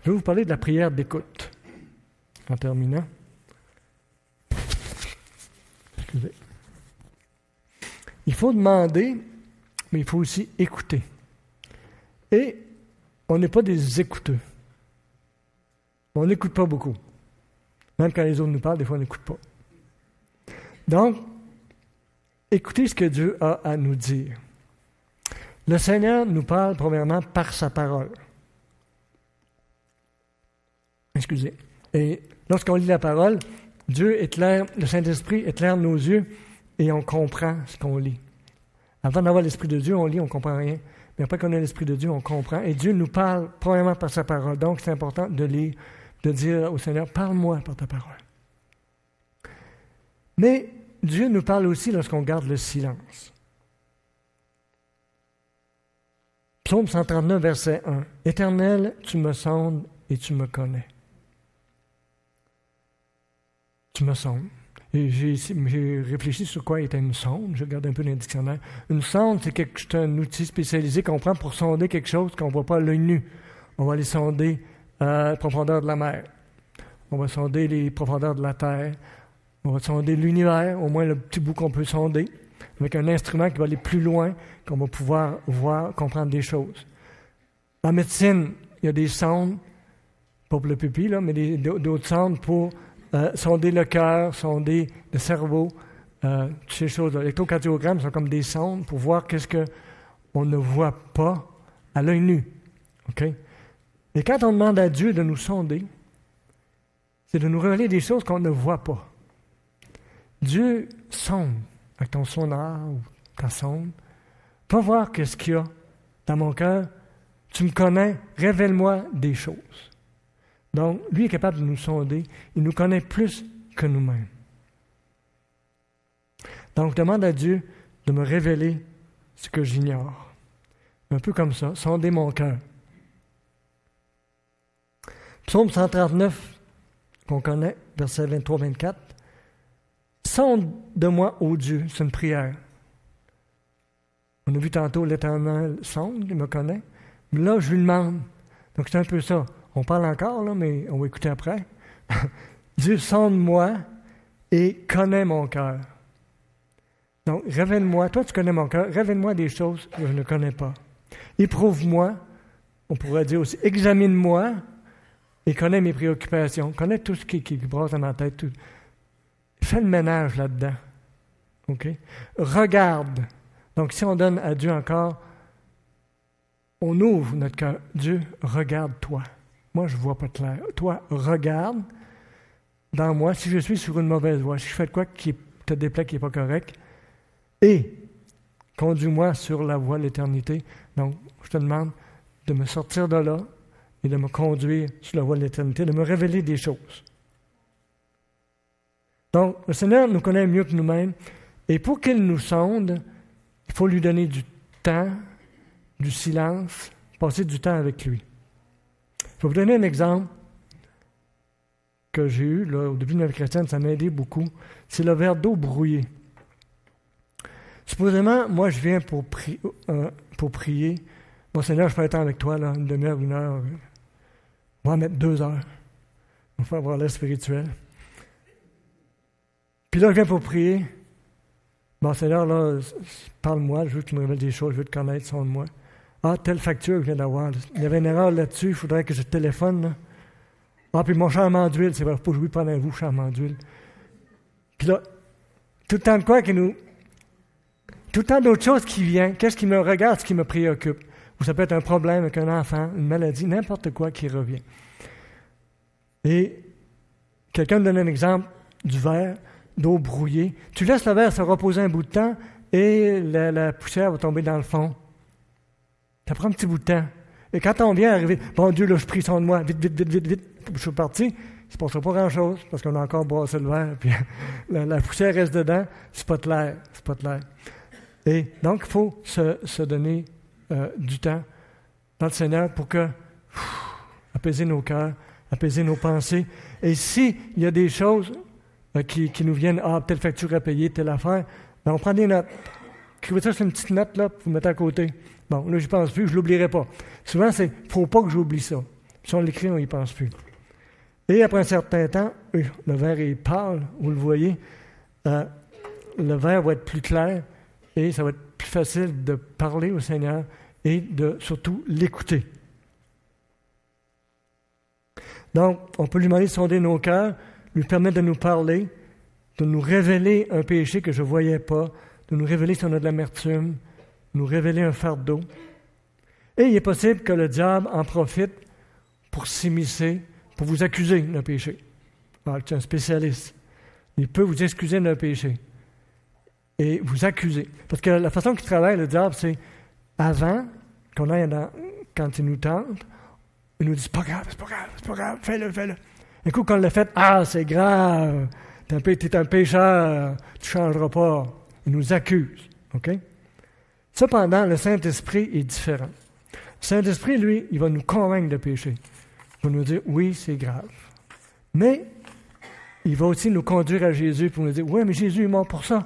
Je vais vous parler de la prière d'écoute. En terminant. Excusez. Il faut demander, mais il faut aussi écouter. Et on n'est pas des écouteux. On n'écoute pas beaucoup. Même quand les autres nous parlent, des fois on n'écoute pas. Donc, écoutez ce que Dieu a à nous dire. Le Seigneur nous parle premièrement par sa parole. Excusez. Et lorsqu'on lit la parole, Dieu éclaire, le Saint-Esprit éclaire nos yeux et on comprend ce qu'on lit. Avant d'avoir l'Esprit de Dieu, on lit, on ne comprend rien. Mais après qu'on a l'Esprit de Dieu, on comprend. Et Dieu nous parle premièrement par sa parole. Donc, c'est important de lire, de dire au Seigneur, parle-moi par ta parole. Mais Dieu nous parle aussi lorsqu'on garde le silence. Psaume 139, verset 1. « Éternel, tu me sondes et tu me connais. » Tu me sondes. Et j'ai réfléchi sur quoi était une sonde. Je regarde un peu dans le dictionnaire. Une sonde, c'est un outil spécialisé qu'on prend pour sonder quelque chose qu'on ne voit pas à l'œil nu. On va aller sonder la profondeur de la mer. On va sonder les profondeurs de la terre. On va sonder l'univers, au moins le petit bout qu'on peut sonder, avec un instrument qui va aller plus loin, qu'on va pouvoir voir, comprendre des choses. En médecine, il y a des sondes, pas pour le pipi, là, mais d'autres sondes pour sonder le cœur, sonder le cerveau, toutes ces choses. L'électrocardiogrammes sont comme des sondes pour voir qu'est-ce qu'on ne voit pas à l'œil nu. Okay? Et quand on demande à Dieu de nous sonder, c'est de nous révéler des choses qu'on ne voit pas. Dieu sonde avec ton sonar ou ta sonde. Va voir qu'est-ce qu'il y a dans mon cœur. Tu me connais, révèle-moi des choses. Donc, lui est capable de nous sonder. Il nous connaît plus que nous-mêmes. Donc, demande à Dieu de me révéler ce que j'ignore. Un peu comme ça, sonder mon cœur. Psaume 139, qu'on connaît, versets 23-24. Sonde de moi, ô Dieu, c'est une prière. On a vu tantôt l'Éternel sonde, il me connaît. Mais là, je lui demande. Donc, c'est un peu ça. On parle encore, là, mais on va écouter après. Dieu sonde-moi et connaît mon cœur. Donc, révèle-moi. Toi, tu connais mon cœur. Révèle-moi des choses que je ne connais pas. Éprouve-moi. On pourrait dire aussi, examine-moi et connais mes préoccupations. Connais tout ce qui brasse dans ma tête. Tout. Fais le ménage là-dedans. OK? Regarde. Donc, si on donne à Dieu encore, on ouvre notre cœur. Dieu, regarde-toi. Moi, je ne vois pas clair. Toi, regarde dans moi si je suis sur une mauvaise voie, si je fais de quoi qui te déplaît, qui n'est pas correct, et conduis-moi sur la voie de l'éternité. Donc, je te demande de me sortir de là et de me conduire sur la voie de l'éternité, de me révéler des choses. Donc, le Seigneur nous connaît mieux que nous-mêmes, et pour qu'il nous sonde, il faut lui donner du temps, du silence, passer du temps avec lui. Je vais vous donner un exemple que j'ai eu là, au début de la vie chrétienne, ça m'a aidé beaucoup. C'est le verre d'eau brouillé. Supposément, moi, je viens pour prier. Bon, Seigneur, je fais le temps avec toi, là, une demi-heure, 1 heure. On va en mettre 2 heures. On va avoir l'air spirituel. Puis là, je viens pour prier. Bon, Seigneur, là, parle-moi, je veux que tu me révèles des choses, je veux te connaître, sonde-moi. Ah, telle facture que je viens d'avoir. Il y avait une erreur là-dessus, il faudrait que je te téléphone. Là. Ah, puis mon changement d'huile, c'est vrai, faut pas jouer pendant vous, changement d'huile. Puis là, tout le temps de quoi qui nous... Tout le temps d'autres choses qui viennent. Qu'est-ce qui me regarde, ce qui me préoccupe? Ou ça peut être un problème avec un enfant, une maladie, n'importe quoi qui revient. Et quelqu'un me donne un exemple du verre d'eau brouillée. Tu laisses le verre se reposer un bout de temps et la poussière va tomber dans le fond. Ça prend un petit bout de temps. Et quand on vient arriver, bon Dieu, là, je prie, sonde-moi, vite, je suis parti, il ne se passera pas grand-chose, parce qu'on a encore brassé le verre, puis la poussière reste dedans, c'est pas clair. Et donc, il faut se donner du temps dans le Seigneur pour apaiser nos cœurs, apaiser nos pensées. Et s'il y a des choses qui nous viennent, telle facture à payer, telle affaire, ben on prend des notes. Écrivez ça sur une petite note, là, pour vous mettre à côté. Bon, là, je pense plus, je ne l'oublierai pas. Souvent, il ne faut pas que j'oublie ça. Si on l'écrit, on n'y pense plus. Et après un certain temps, le verre est pâle, vous le voyez, le verre va être plus clair et ça va être plus facile de parler au Seigneur et de surtout l'écouter. Donc, on peut lui demander de sonder nos cœurs, lui permettre de nous parler, de nous révéler un péché que je ne voyais pas, de nous révéler si on a de l'amertume, nous révéler un fardeau. Et il est possible que le diable en profite pour s'immiscer, pour vous accuser d'un péché. Alors, c'est un spécialiste. Il peut vous excuser d'un péché et vous accuser. Parce que la façon qu'il travaille, le diable, c'est avant qu'on aille quand il nous tente, il nous dit c'est pas grave, fais-le. Un coup, quand on l'a fait, c'est grave, t'es un pécheur, tu ne changeras pas. Il nous accuse. OK? Cependant, le Saint-Esprit est différent. Le Saint-Esprit, lui, il va nous convaincre de péché. Il va nous dire, oui, c'est grave. Mais, il va aussi nous conduire à Jésus pour nous dire, oui, mais Jésus est mort pour ça.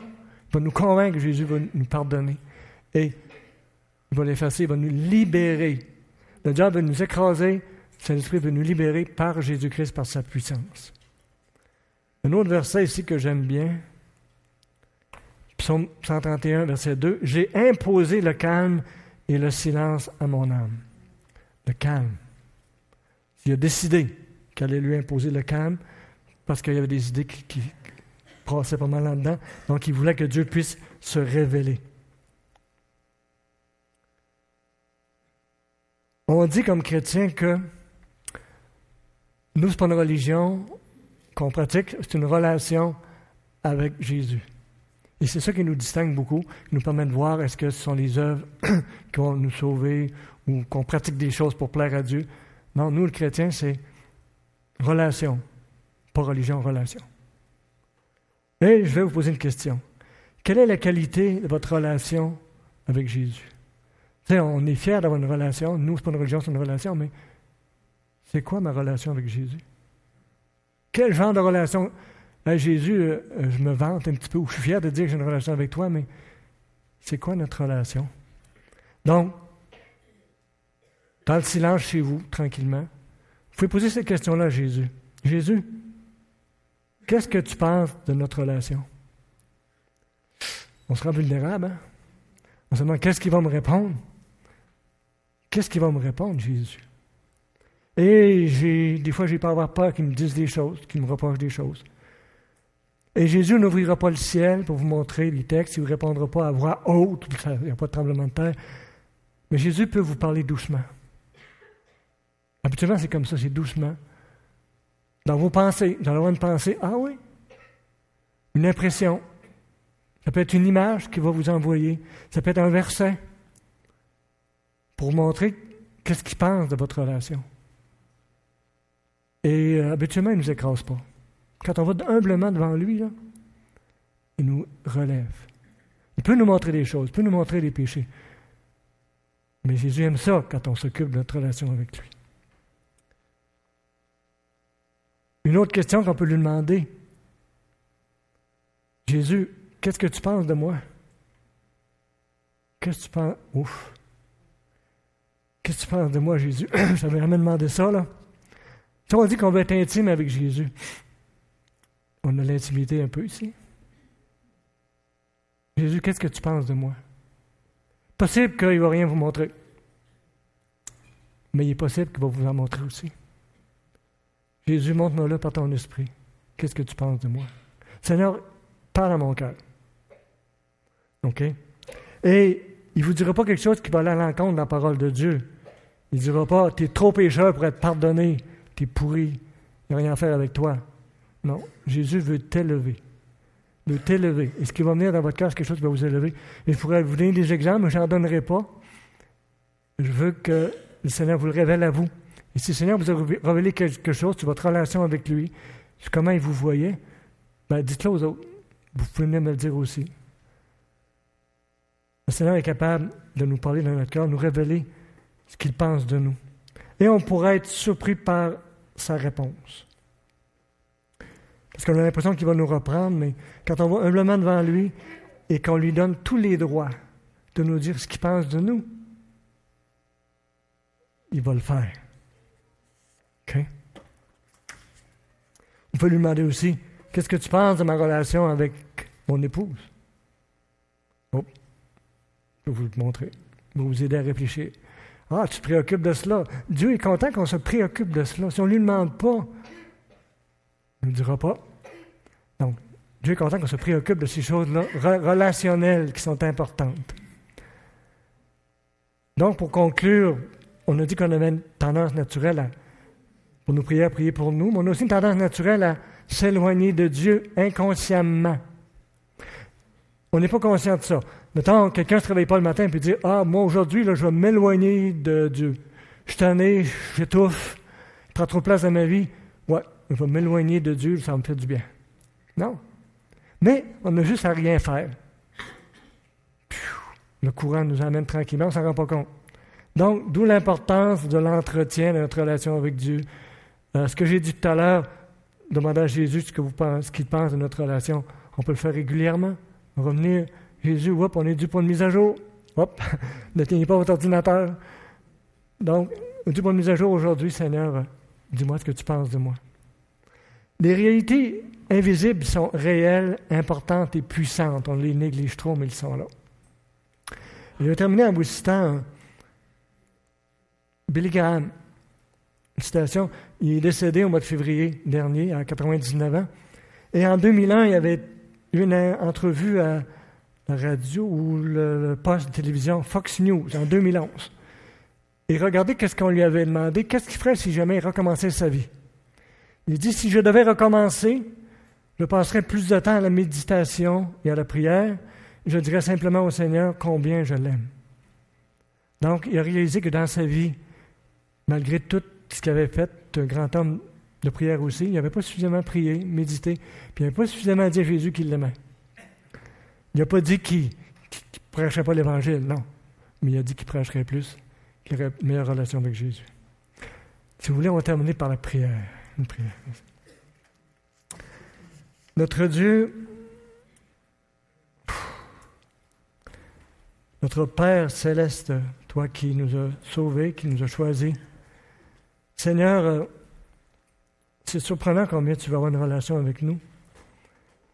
Il va nous convaincre que Jésus va nous pardonner. Et il va l'effacer, il va nous libérer. Le diable va nous écraser, le Saint-Esprit va nous libérer par Jésus-Christ, par sa puissance. Un autre verset ici que j'aime bien, Psaume 131, verset 2, « J'ai imposé le calme et le silence à mon âme. » Le calme. Il a décidé qu'il allait lui imposer le calme parce qu'il y avait des idées qui passaient pas mal là-dedans. Donc, il voulait que Dieu puisse se révéler. On dit comme chrétien que nous, ce n'est pas une religion qu'on pratique, c'est une relation avec Jésus. Et c'est ça qui nous distingue beaucoup, qui nous permet de voir est-ce que ce sont les œuvres qui vont nous sauver ou qu'on pratique des choses pour plaire à Dieu. Non, nous, le chrétien, c'est relation, pas religion, relation. Et je vais vous poser une question. Quelle est la qualité de votre relation avec Jésus? Tu sais, on est fiers d'avoir une relation. Nous, ce n'est pas une religion, c'est une relation, mais c'est quoi ma relation avec Jésus? Quel genre de relation? Jésus, je me vante un petit peu, ou je suis fier de dire que j'ai une relation avec toi, mais c'est quoi notre relation? Donc, dans le silence chez vous, tranquillement, vous pouvez poser cette question-là à Jésus. Jésus, qu'est-ce que tu penses de notre relation? On sera vulnérable, hein? On se demande, qu'est-ce qu'il va me répondre? Qu'est-ce qu'il va me répondre, Jésus? Et des fois, j'ai pas avoir peur qu'il me dise des choses, qu'il me reproche des choses. Et Jésus n'ouvrira pas le ciel pour vous montrer les textes, il ne vous répondra pas à voix haute, il n'y a pas de tremblement de terre. Mais Jésus peut vous parler doucement. Habituellement, c'est comme ça, c'est doucement. Dans vos pensées, vous allez avoir une pensée, ah oui, une impression. Ça peut être une image qu'il va vous envoyer. Ça peut être un verset pour vous montrer qu'est-ce qu'il pense de votre relation. Et habituellement, il ne nous écrase pas. Quand on va humblement devant lui, là, il nous relève. Il peut nous montrer des choses, il peut nous montrer des péchés. Mais Jésus aime ça quand on s'occupe de notre relation avec lui. Une autre question qu'on peut lui demander. Jésus, qu'est-ce que tu penses de moi? Qu'est-ce que tu penses? Ouf! Qu'est-ce que tu penses de moi, Jésus? Ça m'avait jamais demandé ça, là. Si on dit qu'on veut être intime avec Jésus, on a l'intimité un peu ici. Jésus, qu'est-ce que tu penses de moi? Possible qu'il ne va rien vous montrer. Mais il est possible qu'il va vous en montrer aussi. Jésus, montre-moi-le par ton esprit. Qu'est-ce que tu penses de moi? Seigneur, parle à mon cœur. OK? Et il ne vous dira pas quelque chose qui va aller à l'encontre de la parole de Dieu. Il ne dira pas, tu es trop pécheur pour être pardonné, tu es pourri, il n'y a rien à faire avec toi. Non, Jésus veut t'élever. Il veut t'élever. Et ce qui va venir dans votre cœur, c'est quelque chose qui va vous élever. Et je pourrais vous donner des exemples, mais je n'en donnerai pas. Je veux que le Seigneur vous le révèle à vous. Et si le Seigneur vous a révélé quelque chose sur votre relation avec lui, sur comment il vous voyait, ben dites-le aux autres. Vous pouvez venir me le dire aussi. Le Seigneur est capable de nous parler dans notre cœur, nous révéler ce qu'il pense de nous. Et on pourrait être surpris par sa réponse. Parce qu'on a l'impression qu'il va nous reprendre, mais quand on va humblement devant lui et qu'on lui donne tous les droits de nous dire ce qu'il pense de nous, il va le faire. On peut lui demander aussi, qu'est-ce que tu penses de ma relation avec mon épouse? Oh, je vais vous le montrer. Je vais vous aider à réfléchir. Ah, tu te préoccupes de cela. Dieu est content qu'on se préoccupe de cela. Si on ne lui demande pas, il ne nous dira pas. Donc, Dieu est content qu'on se préoccupe de ces choses-là relationnelles qui sont importantes. Donc, pour conclure, on a dit qu'on avait une tendance naturelle pour nos prières, prier pour nous, mais on a aussi une tendance naturelle à s'éloigner de Dieu inconsciemment. On n'est pas conscient de ça. Mettons, quelqu'un ne se réveille pas le matin et dit « Ah, moi aujourd'hui, là, je vais m'éloigner de Dieu. Je suis tanné, j'étouffe, il prend trop de place dans ma vie. Ouais, je vais m'éloigner de Dieu, ça me fait du bien. » Non. Mais on a juste à rien faire. Le courant nous emmène tranquillement, on ne s'en rend pas compte. Donc, d'où l'importance de l'entretien de notre relation avec Dieu. Ce que j'ai dit tout à l'heure, demandez à Jésus ce qu'il pense de notre relation. On peut le faire régulièrement. Revenir, Jésus, hop, on est dû pour une mise à jour. Hop, ne tenez pas votre ordinateur. Donc, on est dû pour une mise à jour aujourd'hui, Seigneur. Dis-moi ce que tu penses de moi. Les réalités invisibles sont réelles, importantes et puissantes. On les néglige trop, mais ils sont là. Je vais terminer en vous citant Billy Graham. Une citation, il est décédé au mois de février dernier, à 99 ans. Et en 2001, il y avait une entrevue à la radio ou le poste de télévision Fox News, en 2011. Et regardez qu'est-ce qu'on lui avait demandé, qu'est-ce qu'il ferait si jamais il recommençait sa vie. Il dit, si je devais recommencer, je passerais plus de temps à la méditation et à la prière. Je dirais simplement au Seigneur combien je l'aime. Donc, il a réalisé que dans sa vie, malgré tout ce qu'il avait fait, un grand homme de prière aussi, il n'avait pas suffisamment prié, médité, puis il n'avait pas suffisamment dit à Jésus qu'il l'aimait. Il n'a pas dit qu'il ne prêcherait pas l'Évangile, non. Mais il a dit qu'il prêcherait plus, qu'il aurait une meilleure relation avec Jésus. Si vous voulez, on va terminer par la prière. Une prière. Notre Dieu, notre Père céleste, toi qui nous as sauvés, qui nous as choisis, Seigneur, c'est surprenant combien tu veux avoir une relation avec nous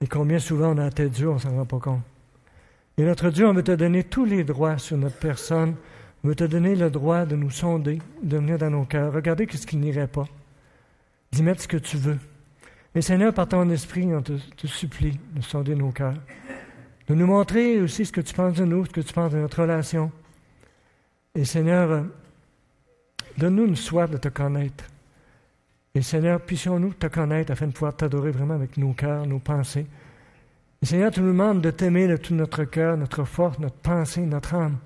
et combien souvent on a à tête Dieu, on ne s'en rend pas compte. Et notre Dieu, on veut te donner tous les droits sur notre personne. On veut te donner le droit de nous sonder, de venir dans nos cœurs. Regardez ce qui n'irait pas. D'y mettre ce que tu veux. Mais Seigneur, par ton esprit, on te supplie de sonder nos cœurs. De nous montrer aussi ce que tu penses de nous, ce que tu penses de notre relation. Et Seigneur, donne-nous une soif de te connaître. Et Seigneur, puissions-nous te connaître afin de pouvoir t'adorer vraiment avec nos cœurs, nos pensées. Et Seigneur, tu nous demandes de t'aimer de tout notre cœur, notre force, notre pensée, notre âme.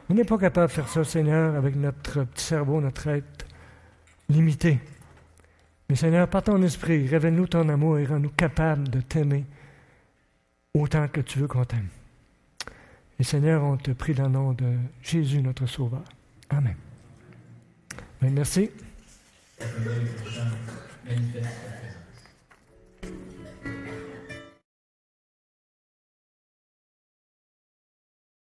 On n'est pas capable de faire ça, Seigneur, avec notre petit cerveau, notre être limité. Mais Seigneur, par ton esprit, révèle-nous ton amour et rends-nous capables de t'aimer autant que tu veux qu'on t'aime. Et Seigneur, on te prie dans le nom de Jésus, notre Sauveur. Amen. Bien, merci.